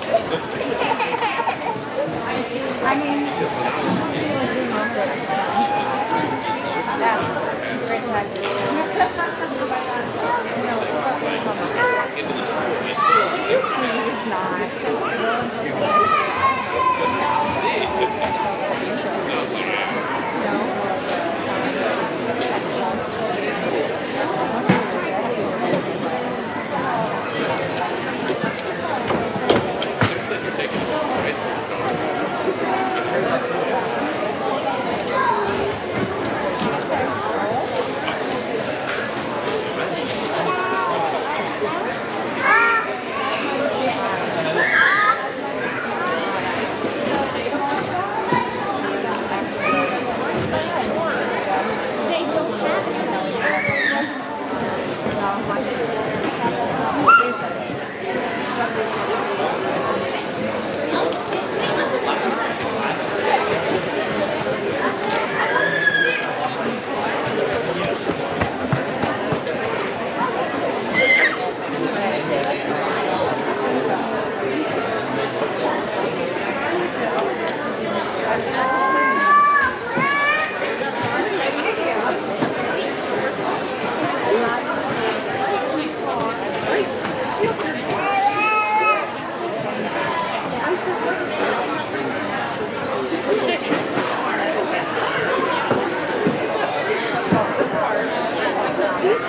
I mean, yeah, it's great to have you. He's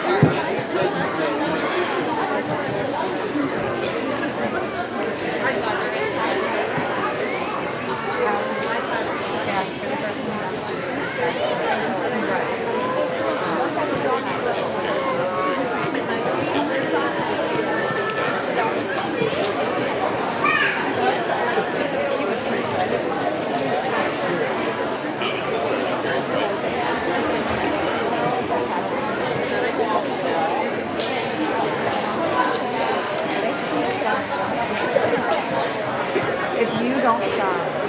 If you don't stop.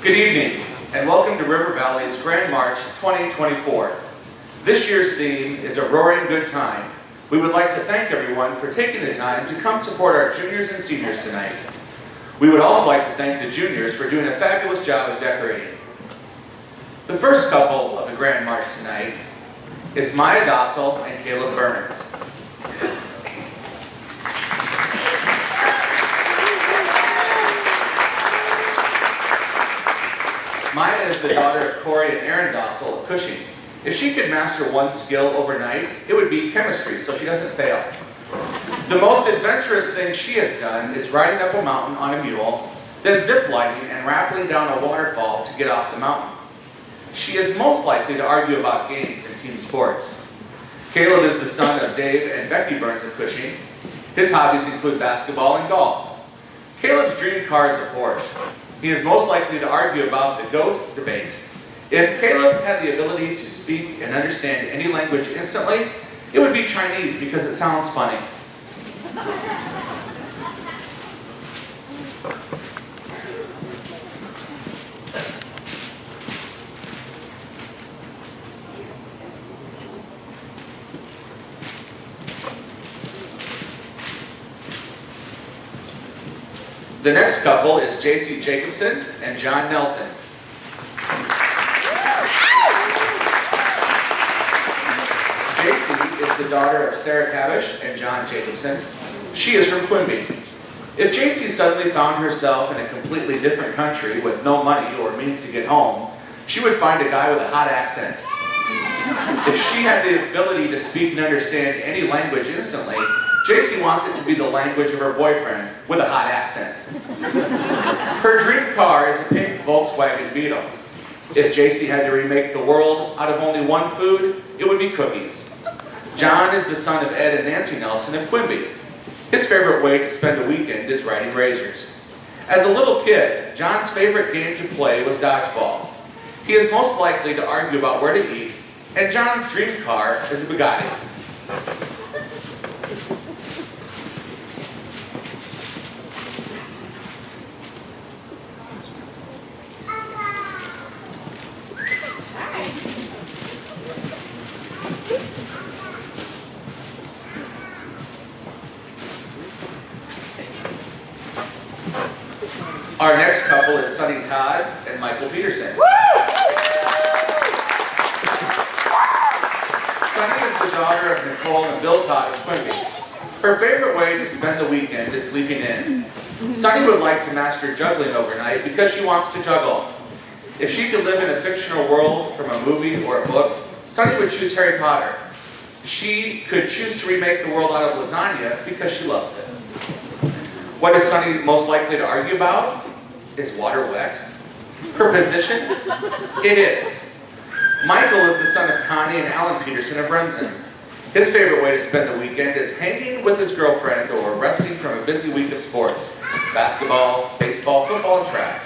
Good evening, and welcome to River Valley's Grand March 2024. This year's theme is a roaring good time. We would like to thank everyone for taking the time to come support our juniors and seniors tonight. We would also like to thank the juniors for doing a fabulous job of decorating. The first couple of the Grand March tonight is Maya Dossel and Caleb Burns. Maya is the daughter of Corey and Aaron Dossel of Cushing. If she could master one skill overnight, it would be chemistry, so she doesn't fail. The most adventurous thing she has done is riding up a mountain on a mule, then zip-lining and rappelling down a waterfall to get off the mountain. She is most likely to argue about games and team sports. Caleb is the son of Dave and Becky Burns of Cushing. His hobbies include basketball and golf. Caleb's dream car is a Porsche. He is most likely to argue about the GOAT debate. If Caleb had the ability to speak and understand any language instantly, it would be Chinese because it sounds funny. The next couple is J.C. Jacobson and John Nelson. J.C. is the daughter of Sarah Cavish and John Jacobson. She is from Quimby. If J.C. suddenly found herself in a completely different country with no money or means to get home, she would find a guy with a hot accent. If she had the ability to speak and understand any language instantly, J.C. wants it to be the language of her boyfriend with a hot accent. Her dream car is a pink Volkswagen Beetle. If J.C. had to remake the world out of only one food, it would be cookies. John is the son of Ed and Nancy Nelson of Quimby. His favorite way to spend a weekend is riding razors. As a little kid, John's favorite game to play was dodgeball. He is most likely to argue about where to eat, and John's dream car is a Bugatti. Our next couple is Sonny Todd and Michael Peterson. Sonny is the daughter of Nicole and Bill Todd of Quimby. Her favorite way to spend the weekend is sleeping in. Sunny would like to master juggling overnight because she wants to juggle. If she could live in a fictional world from a movie or a book, Sunny would choose Harry Potter. She could choose to remake the world out of lasagna because she loves it. What is Sunny most likely to argue about? Is water wet? Her position? It is. Michael is the son of Connie and Alan Peterson of Remsen. His favorite way to spend the weekend is hanging with his girlfriend or resting from a busy week of sports. Basketball, baseball, football, and track.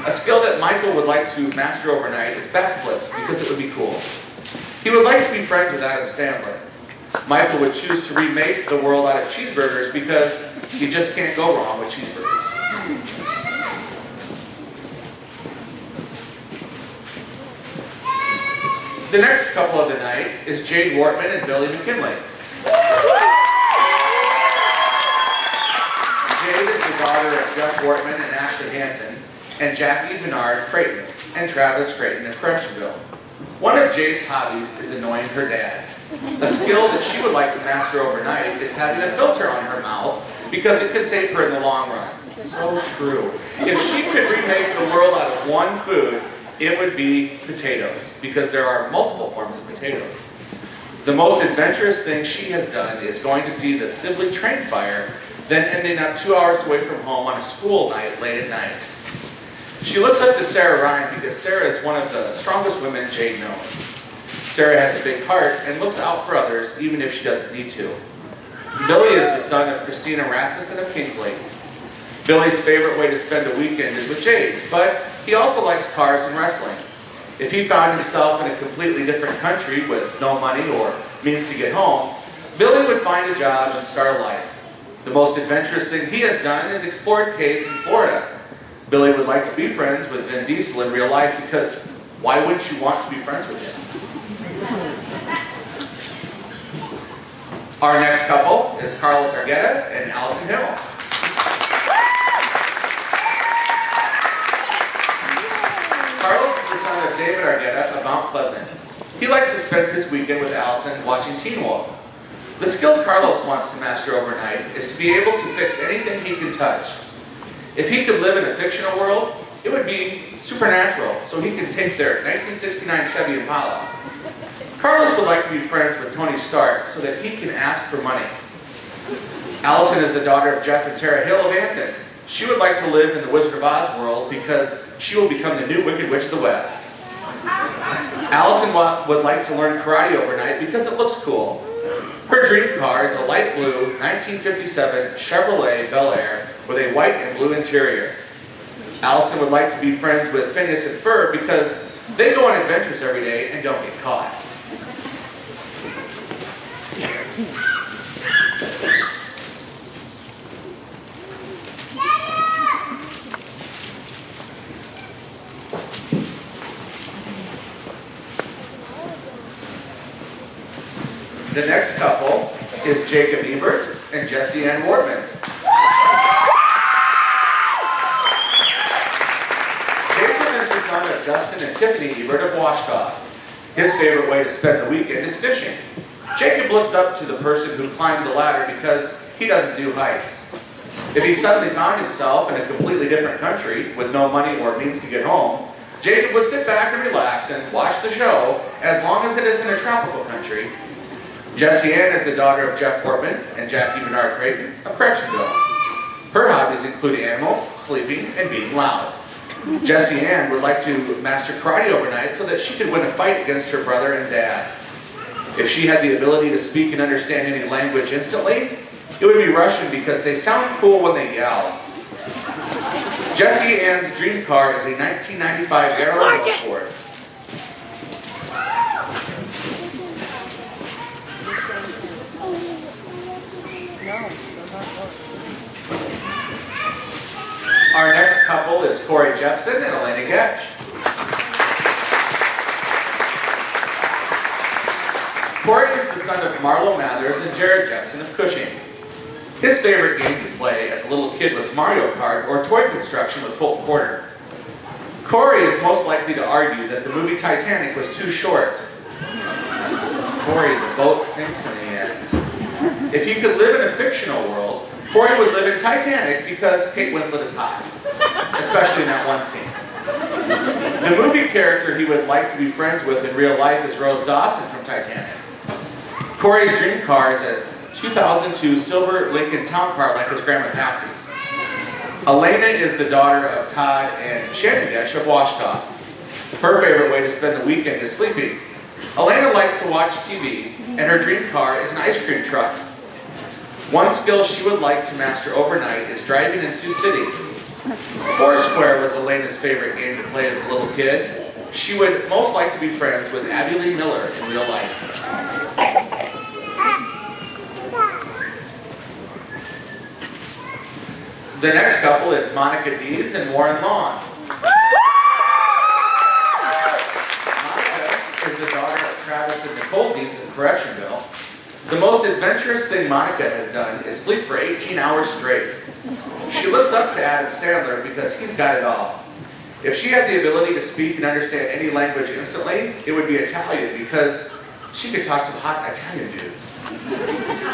A skill that Michael would like to master overnight is backflips because it would be cool. He would like to be friends with Adam Sandler. Michael would choose to remake the world out of cheeseburgers because you just can't go wrong with cheeseburgers. The next couple of the night is Jade Wortman and Billy McKinley. Jade is the daughter of Jeff Wortman and Ashley Hansen, and Jackie Bernard Creighton, and Travis Creighton of Correctionville. One of Jade's hobbies is annoying her dad. A skill that she would like to master overnight is having a filter on her mouth because it could save her in the long run. So true. If she could remake the world out of one food, it would be potatoes, because there are multiple forms of potatoes. The most adventurous thing she has done is going to see the Sibley train fire, then ending up 2 hours away from home on a school night late at night. She looks up to Sarah Ryan because Sarah is one of the strongest women Jade knows. Sarah has a big heart and looks out for others even if she doesn't need to. Billy is the son of Christina Rasmussen of Kingsley. Billy's favorite way to spend a weekend is with Jade, but he also likes cars and wrestling. If he found himself in a completely different country with no money or means to get home, Billy would find a job and start a life. The most adventurous thing he has done is explored caves in Florida. Billy would like to be friends with Vin Diesel in real life because why wouldn't you want to be friends with him? Our next couple is Carlos Argueta and Allison Hill. Carlos is the son of David Argueta of Mount Pleasant. He likes to spend his weekend with Allison watching Teen Wolf. The skill Carlos wants to master overnight is to be able to fix anything he can touch. If he could live in a fictional world, it would be supernatural, so he can take their 1969 Chevy Impala. Carlos would like to be friends with Tony Stark so that he can ask for money. Allison is the daughter of Jeff and Tara Hill of Anthony. She would like to live in the Wizard of Oz world because she will become the new Wicked Witch of the West. Allison would like to learn karate overnight because it looks cool. Her dream car is a light blue 1957 Chevrolet Bel Air with a white and blue interior. Allison would like to be friends with Phineas and Ferb because they go on adventures every day and don't get caught. The next couple is Jacob Ebert and Jessie Ann Wortman. Jacob is the son of Justin and Tiffany Ebert of Washita. His favorite way to spend the weekend is fishing. Jacob looks up to the person who climbed the ladder because he doesn't do heights. If he suddenly found himself in a completely different country with no money or means to get home, Jacob would sit back and relax and watch the show as long as it is in a tropical country. Jessie Ann is the daughter of Jeff Wortman and Jackie Bernard Creighton of Correctionville. Her hobbies include animals, sleeping, and being loud. Jessie Ann would like to master karate overnight so that she could win a fight against her brother and dad. If she had the ability to speak and understand any language instantly, it would be Russian because they sound cool when they yell. Jessie Ann's dream car is a 1995 Aero Sport. Our next couple is Corey Jepson and Elena Getch. Corey is the son of Marlo Mathers and Jared Jepson of Cushing. His favorite game to play as a little kid was Mario Kart or toy construction with Colt Porter. Corey is most likely to argue that the movie Titanic was too short. Corey, the boat sinks in the end. If he could live in a fictional world, Corey would live in Titanic because Kate Winslet is hot, especially in that one scene. The movie character he would like to be friends with in real life is Rose Dawson from Titanic. Corey's dream car is a 2002 silver Lincoln Town Car like his grandma Patsy's. Elena is the daughter of Todd and Shannon Desch of Washita. Her favorite way to spend the weekend is sleeping. Elena likes to watch TV, and her dream car is an ice cream truck. One skill she would like to master overnight is driving in Sioux City. Foursquare was Elena's favorite game to play as a little kid. She would most like to be friends with Abby Lee Miller in real life. The next couple is Monica Deeds and Warren Long. Monica is the daughter of Travis and Nicole Deeds of Correctionville. The most adventurous thing Monica has done is sleep for 18 hours straight. She looks up to Adam Sandler because he's got it all. If she had the ability to speak and understand any language instantly, it would be Italian because she could talk to hot Italian dudes.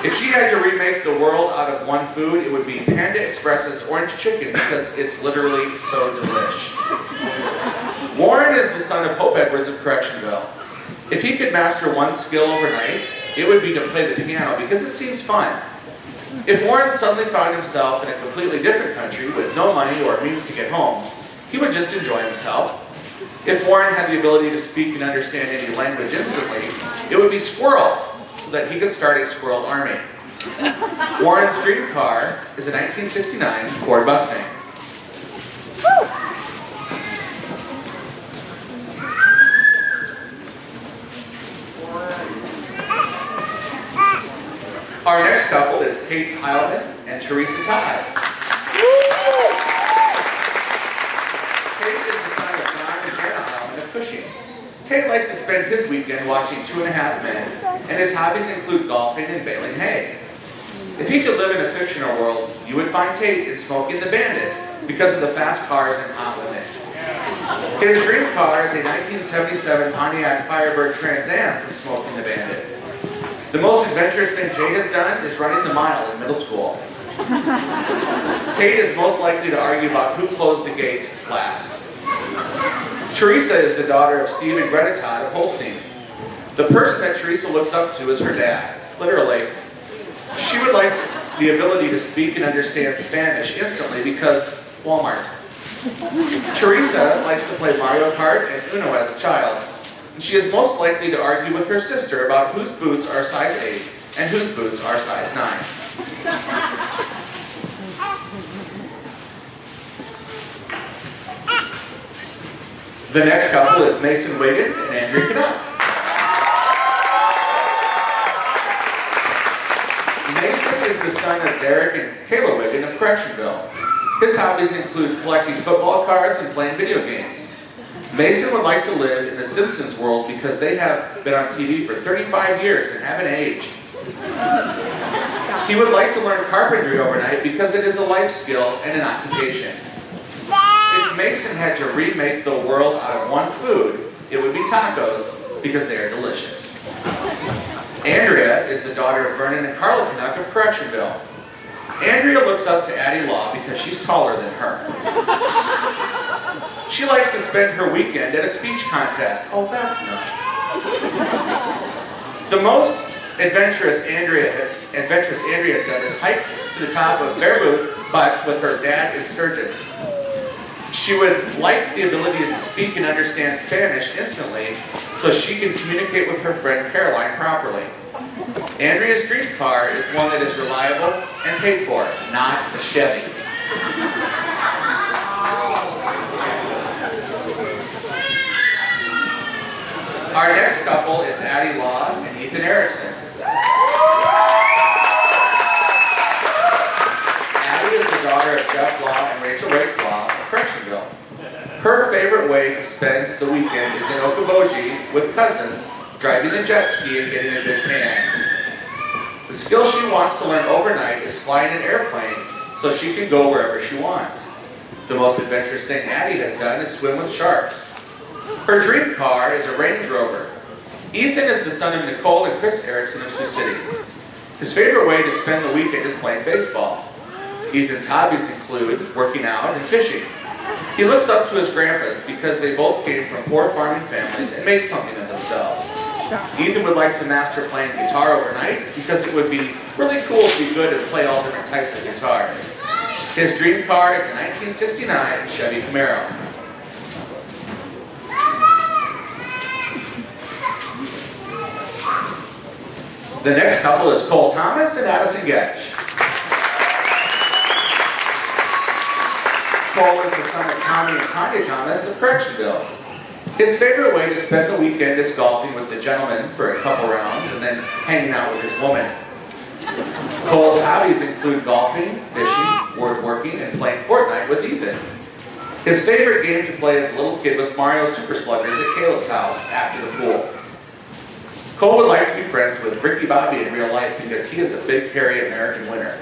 If she had to remake the world out of one food, it would be Panda Express's orange chicken because it's literally so delish. Warren is the son of Hope Edwards of Correctionville. If he could master one skill overnight, it would be to play the piano because it seems fun. If Warren suddenly found himself in a completely different country with no money or means to get home, he would just enjoy himself. If Warren had the ability to speak and understand any language instantly, it would be Squirrel, so that he could start a squirrel army. Warren's dream car is a 1969 Ford Mustang. Our next couple is Tate Heilman and Teresa Todd. Tate is the son of John and Jana Heilman of Cushing. Tate likes to spend his weekend watching 2.5 Men, and his hobbies include golfing and baling hay. If he could live in a fictional world, you would find Tate in Smokey the Bandit because of the fast cars and hot women. His dream car is a 1977 Pontiac Firebird Trans Am from Smokey the Bandit. The most adventurous thing Tate has done is running the mile in middle school. Tate is most likely to argue about who closed the gate last. Teresa is the daughter of Steve and Greta Todd of Holstein. The person that Teresa looks up to is her dad, literally. She would like the ability to speak and understand Spanish instantly because Walmart. Teresa likes to play Mario Kart and Uno as a child. And she is most likely to argue with her sister about whose boots are size 8 and whose boots are size 9. The next couple is Mason Wiggin and Andrea Canuck. Mason is the son of Derek and Kayla Wiggin of Correctionville. His hobbies include collecting football cards and playing video games. Mason would like to live in the Simpsons world because they have been on TV for 35 years and haven't aged. He would like to learn carpentry overnight because it is a life skill and an occupation. If Mason had to remake the world out of one food, it would be tacos because they are delicious. Andrea is the daughter of Vernon and Carla Canuck of Correctionville. Andrea looks up to Addie Law because she's taller than her. She likes to spend her weekend at a speech contest. Oh, that's nice. The most adventurous Andrea has done is hiked to the top of Bear Boot, but with her dad in Sturgis. She would like the ability to speak and understand Spanish instantly so she can communicate with her friend Caroline properly. Andrea's dream car is one that is reliable and paid for, not a Chevy. Our next couple is Addie Law and Ethan Erickson. Addie is the daughter of Jeff Law and Rachel Rake Law of Correctionville. Her favorite way to spend the weekend is in Okoboji with cousins, driving a jet ski and getting a good tan. The skill she wants to learn overnight is flying an airplane so she can go wherever she wants. The most adventurous thing Addie has done is swim with sharks. Her dream car is a Range Rover. Ethan is the son of Nicole and Chris Erickson of Sioux City. His favorite way to spend the weekend is playing baseball. Ethan's hobbies include working out and fishing. He looks up to his grandpas because they both came from poor farming families and made something of themselves. Ethan would like to master playing guitar overnight because it would be really cool to be good and play all different types of guitars. His dream car is a 1969 Chevy Camaro. The next couple is Cole Thomas and Addison Getch. Cole is the son of Tommy and Tanya Thomas of Correctionville. His favorite way to spend the weekend is golfing with the gentleman for a couple rounds and then hanging out with his woman. Cole's hobbies include golfing, fishing, woodworking, and playing Fortnite with Ethan. His favorite game to play as a little kid was Mario Super Sluggers at Caleb's house after the pool. Cole would like to be friends with Ricky Bobby in real life because he is a big, hairy American winner.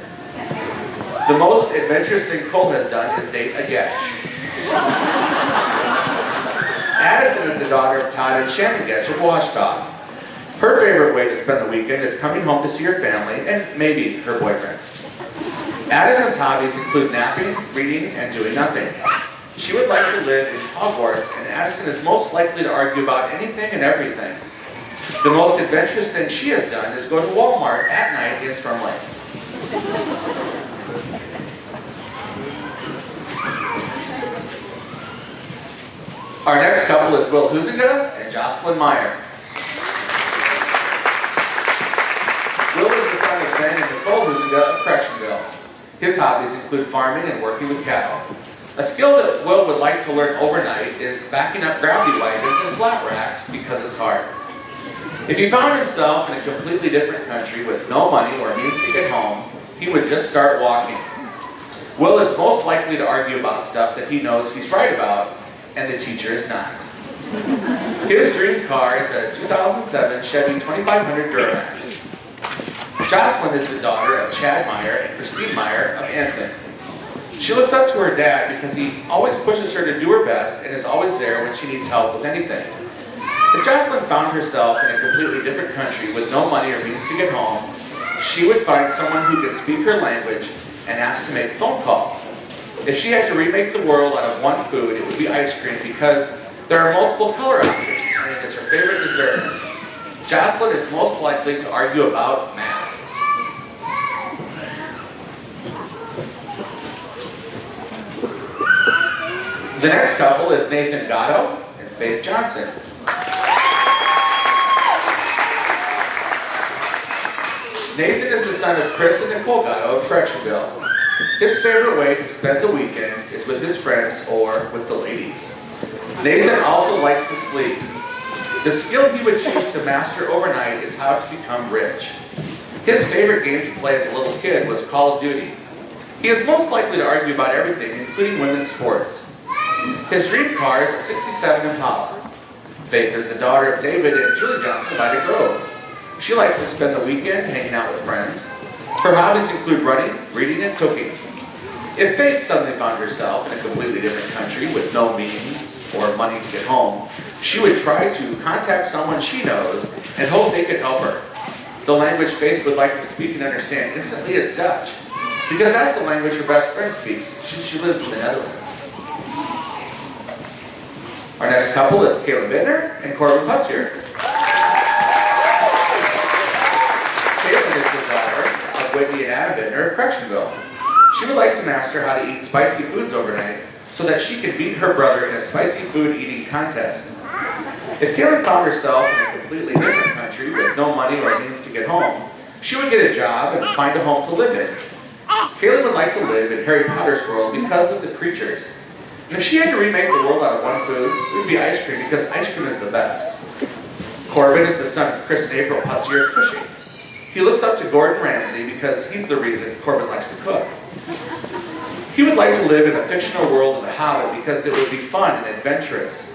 The most adventurous thing Cole has done is date a Getch. Addison is the daughter of Todd and Shannon Getch of Washita. Her favorite way to spend the weekend is coming home to see her family and maybe her boyfriend. Addison's hobbies include napping, reading, and doing nothing. She would like to live in Hogwarts, and Addison is most likely to argue about anything and everything. The most adventurous thing she has done is go to Walmart at night in Storm Lake. Our next couple is Will Huizinga and Jocelyn Meyer. Will is the son of Ben and Nicole Huizinga of Correctionville. His hobbies include farming and working with cattle. A skill that Will would like to learn overnight is backing up gravity wagons and flat racks because it's hard. If he found himself in a completely different country with no money or means to get home, he would just start walking. Will is most likely to argue about stuff that he knows he's right about, and the teacher is not. His dream car is a 2007 Chevy 2500 Duramax. Jocelyn is the daughter of Chad Meyer and Christine Meyer of Anthony. She looks up to her dad because he always pushes her to do her best and is always there when she needs help with anything. If Jocelyn found herself in a completely different country with no money or means to get home, she would find someone who could speak her language and ask to make a phone call. If she had to remake the world out of one food, it would be ice cream because there are multiple color options and it is her favorite dessert. Jocelyn is most likely to argue about math. The next couple is Nathan Gatto and Faith Johnson. Nathan is the son of Chris and Nicole Gatto of Correctionville. His favorite way to spend the weekend is with his friends or with the ladies. Nathan also likes to sleep. The skill he would choose to master overnight is how to become rich. His favorite game to play as a little kid was Call of Duty. He is most likely to argue about everything, including women's sports. His dream car is a 67 Impala. Faith is the daughter of David and Julie Johnson of Ida Grove. She likes to spend the weekend hanging out with friends. Her hobbies include running, reading, and cooking. If Faith suddenly found herself in a completely different country with no means or money to get home, she would try to contact someone she knows and hope they could help her. The language Faith would like to speak and understand instantly is Dutch, because that's the language her best friend speaks. She lives in the Netherlands. Our next couple is Caleb Bittner and Corbin Putzier. Caleb is the daughter of Whitney and Adam Bittner of Correctionville. She would like to master how to eat spicy foods overnight so that she can beat her brother in a spicy food eating contest. If Caleb found herself in a completely different country with no money or means to get home, she would get a job and find a home to live in. Caleb would like to live in Harry Potter's world because of the creatures. And if she had to remake the world out of one food, it would be ice cream because ice cream is the best. Corbin is the son of Chris and April Putzier of Cushing. He looks up to Gordon Ramsay because he's the reason Corbin likes to cook. He would like to live in a fictional world of The Hobbit because it would be fun and adventurous.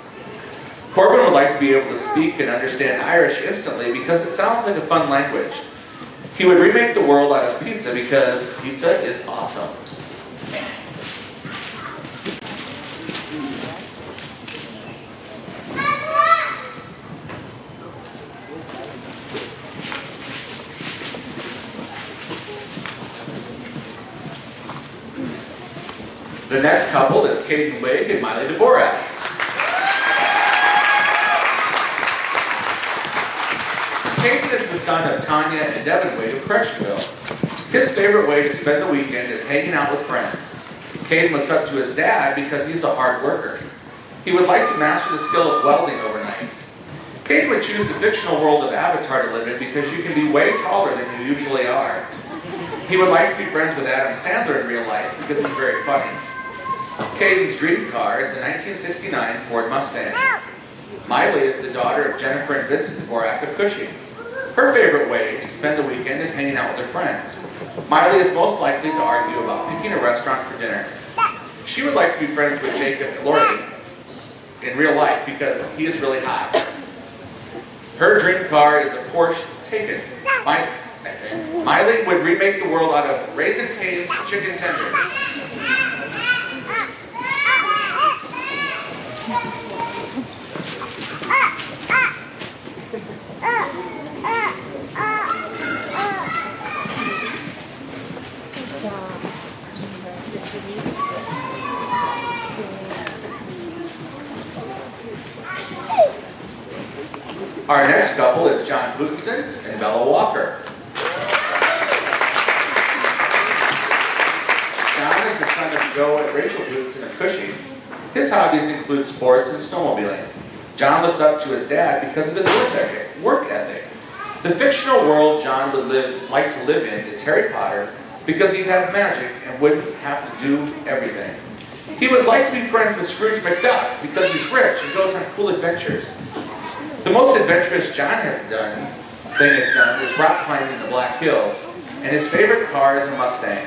Corbin would like to be able to speak and understand Irish instantly because it sounds like a fun language. He would remake the world out of pizza because pizza is awesome. The next couple is Caden Wig and Miley Dvorak. Caden is the son of Tanya and Devin Wig of Correctionville. His favorite way to spend the weekend is hanging out with friends. Caden looks up to his dad because he's a hard worker. He would like to master the skill of welding overnight. Caden would choose the fictional world of Avatar to live in because you can be way taller than you usually are. He would like to be friends with Adam Sandler in real life because he's very funny. Caden's dream car is a 1969 Ford Mustang. Miley is the daughter of Jennifer and Vincent Dvorak of Cushing. Her favorite way to spend the weekend is hanging out with her friends. Miley is most likely to argue about picking a restaurant for dinner. She would like to be friends with Jacob Elordi in real life because he is really hot. Her dream car is a Porsche Taycan. Miley would remake the world out of Raising Cane's chicken tenders. Our next couple is John Putinson and Bella Walker. John is the son of Joe and Rachel Putinson of Cushing. His hobbies include sports and snowmobiling. John looks up to his dad because of his work ethic. The fictional world John would like to live in is Harry Potter because he'd have magic and wouldn't have to do everything. He would like to be friends with Scrooge McDuck because he's rich and goes on cool adventures. The most adventurous John has done is rock climbing in the Black Hills, and his favorite car is a Mustang.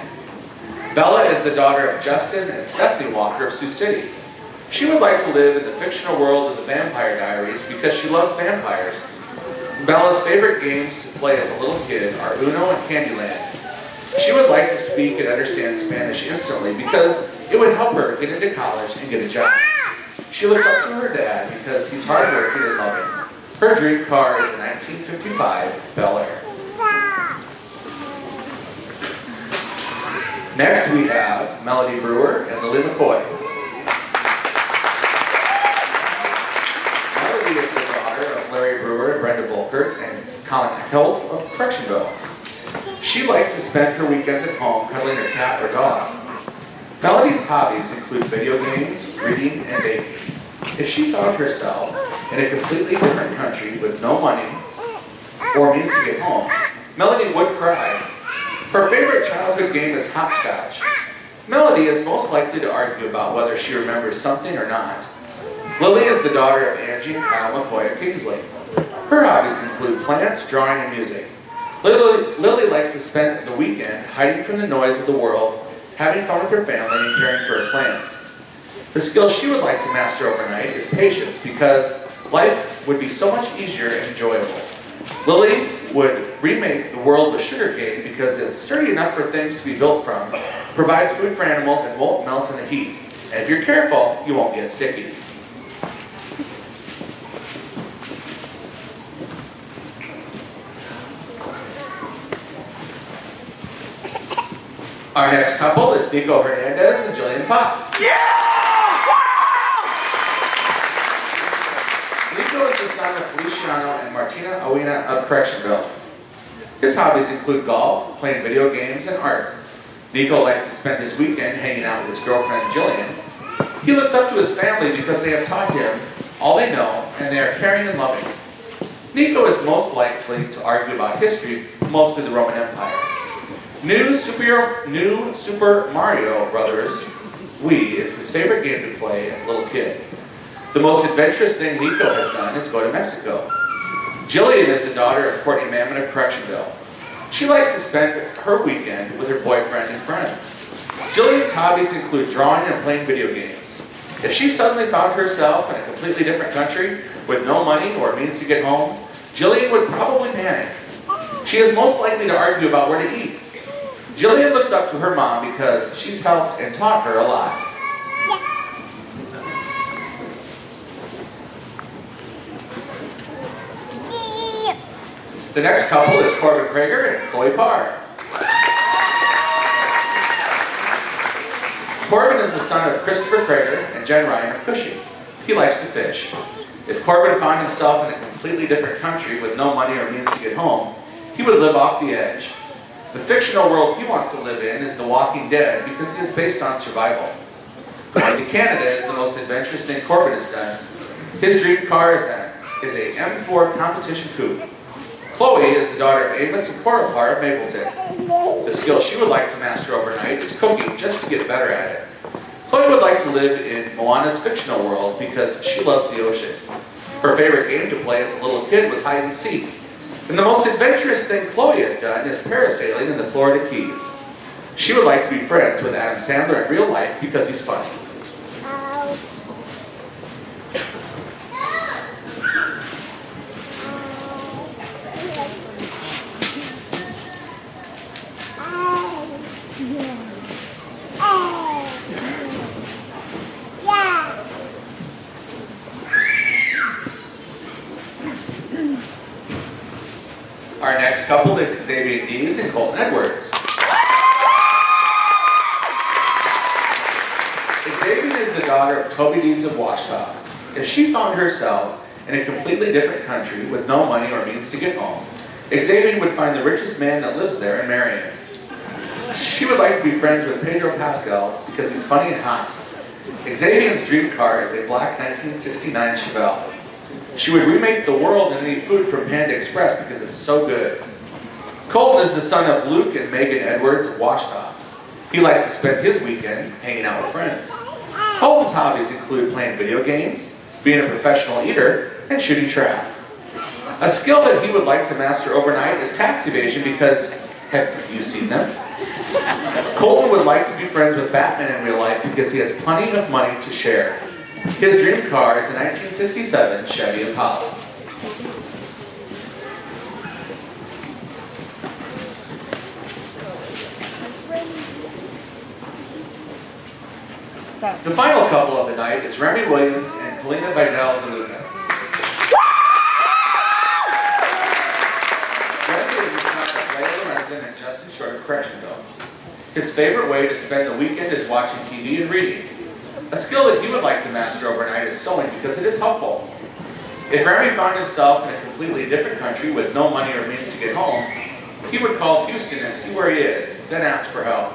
Bella is the daughter of Justin and Stephanie Walker of Sioux City. She would like to live in the fictional world of the Vampire Diaries because she loves vampires. Bella's favorite games to play as a little kid are Uno and Candyland. She would like to speak and understand Spanish instantly because it would help her get into college and get a job. She looks up to her dad because he's hardworking and loving. Her dream car is a 1955 Bel Air. Next we have Melody Brewer and Lily McCoy. Melody is the daughter of Larry Brewer and Brenda Volkert and Colin Eckholt of Correctionville. She likes to spend her weekends at home cuddling her cat or dog. Melody's hobbies include video games, reading, and baking. If she found herself in a completely different country with no money or means to get home, Melody would cry. Her favorite childhood game is hopscotch. Melody is most likely to argue about whether she remembers something or not. Lily is the daughter of Angie and Kyle McCoy of Kingsley. Her hobbies include plants, drawing, and music. Lily likes to spend the weekend hiding from the noise of the world, having fun with her family, and caring for her plants. The skill she would like to master overnight is patience because life would be so much easier and enjoyable. Lily would remake the world with sugarcane because it's sturdy enough for things to be built from, provides food for animals, and won't melt in the heat. And if you're careful, you won't get sticky. Our next couple is Nico Hernandez and Jillian Fox. Yeah! Nico is the son of Feliciano and Martina Owina of Correctionville. His hobbies include golf, playing video games, and art. Nico likes to spend his weekend hanging out with his girlfriend Jillian. He looks up to his family because they have taught him all they know, and they are caring and loving. Nico is most likely to argue about history, mostly the Roman Empire. New Super Mario Brothers Wii is his favorite game to play as a little kid. The most adventurous thing Nico has done is go to Mexico. Jillian is the daughter of Courtney Mammon of Correctionville. She likes to spend her weekend with her boyfriend and friends. Jillian's hobbies include drawing and playing video games. If she suddenly found herself in a completely different country with no money or means to get home, Jillian would probably panic. She is most likely to argue about where to eat. Jillian looks up to her mom because she's helped and taught her a lot. The next couple is Corbin Krager and Chloe Parr. Corbin is the son of Christopher Prager and Jen Ryan of Cushing. He likes to fish. If Corbin found himself in a completely different country with no money or means to get home, he would live off the edge. The fictional world he wants to live in is The Walking Dead because it is based on survival. Going to Canada is the most adventurous thing Corbin has done. His dream car is a M4 competition coupe. Chloe is the daughter of Amos and Cora Parr of Mapleton. The skill she would like to master overnight is cooking, just to get better at it. Chloe would like to live in Moana's fictional world because she loves the ocean. Her favorite game to play as a little kid was hide and seek. And the most adventurous thing Chloe has done is parasailing in the Florida Keys. She would like to be friends with Adam Sandler in real life because he's funny. Our next couple is Xavier Deeds and Colton Edwards. Xavier is the daughter of Toby Deeds of Washita. If she found herself in a completely different country with no money or means to get home, Xavier would find the richest man that lives there and marry him. She would like to be friends with Pedro Pascal because he's funny and hot. Xavier's dream car is a black 1969 Chevelle. She would remake the world and eat food from Panda Express because it's so good. Colton is the son of Luke and Megan Edwards of Washita. He likes to spend his weekend hanging out with friends. Colton's hobbies include playing video games, being a professional eater, and shooting trap. A skill that he would like to master overnight is tax evasion because, have you seen them? Colton would like to be friends with Batman in real life because he has plenty of money to share. His dream car is a 1967 Chevy Impala. The final couple of the night is Remy Williams and Polina Vidal DeLuca. Remy is the son of Leia Lorenzen and Justin Short of Correctionville. His favorite way to spend the weekend is watching TV and reading. A skill that he would like to master overnight is sewing because it is helpful. If Remy found himself in a completely different country with no money or means to get home, he would call Houston and see where he is, then ask for help.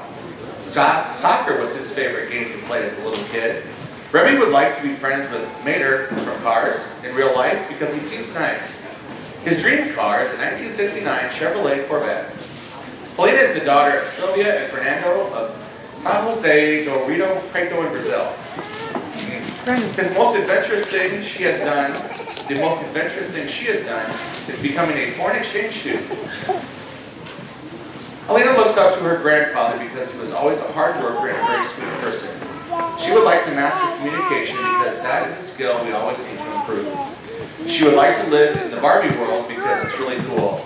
Soccer was his favorite game to play as a little kid. Remy would like to be friends with Mater from Cars in real life because he seems nice. His dream car is a 1969 Chevrolet Corvette. Polina is the daughter of Sylvia and Fernando of San Jose do Rio Preto in Brazil. The most adventurous thing she has done is becoming a foreign exchange student. Alina looks up to her grandfather because he was always a hard worker and a very sweet person. She would like to master communication because that is a skill we always need to improve. She would like to live in the Barbie world because it's really cool.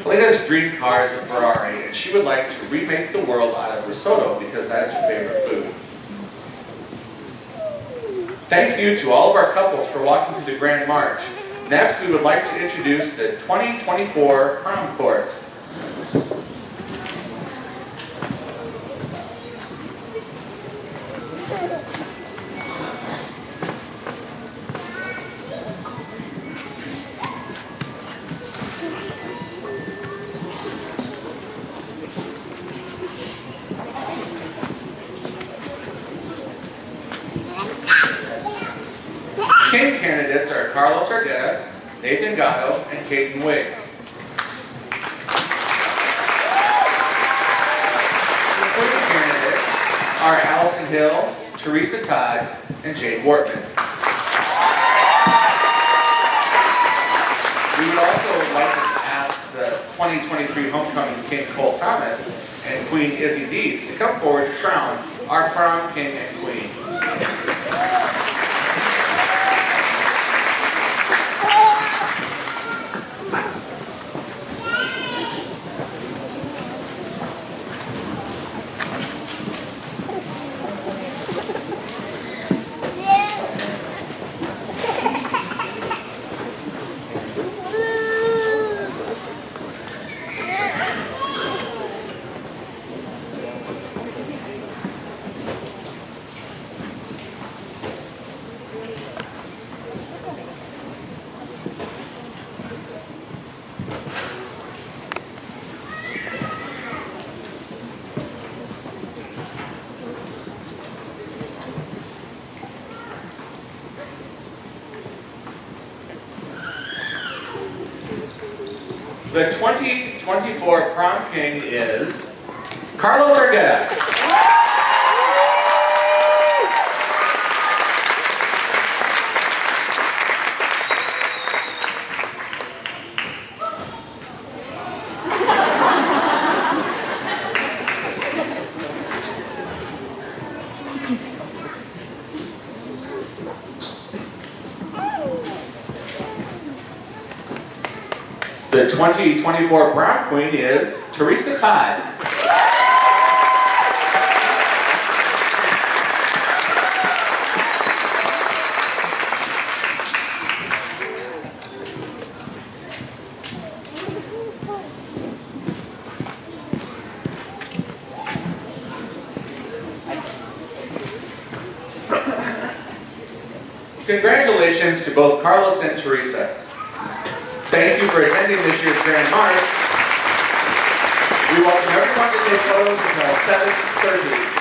Alina's dream car is a Ferrari, and she would like to remake the world out of risotto because that is her favorite food. Thank you to all of our couples for walking through the Grand March. Next, we would like to introduce the 2024 Prom Court. King candidates are Carlos Ardetta, Nathan Gatto, and Caden Wig. Queen candidates are Allison Hill, Teresa Todd, and Jade Wortman. We would also like to ask the 2023 Homecoming King Cole Thomas and Queen Izzy Deeds to come forward to crown our prom king and queen. The 2024 prom king is Carlos Argueta. The 2024 prom queen is Teresa Todd. Congratulations to both Carlos and Teresa. Thank you for attending this year's Grand March. We welcome everyone to take photos until 7:30.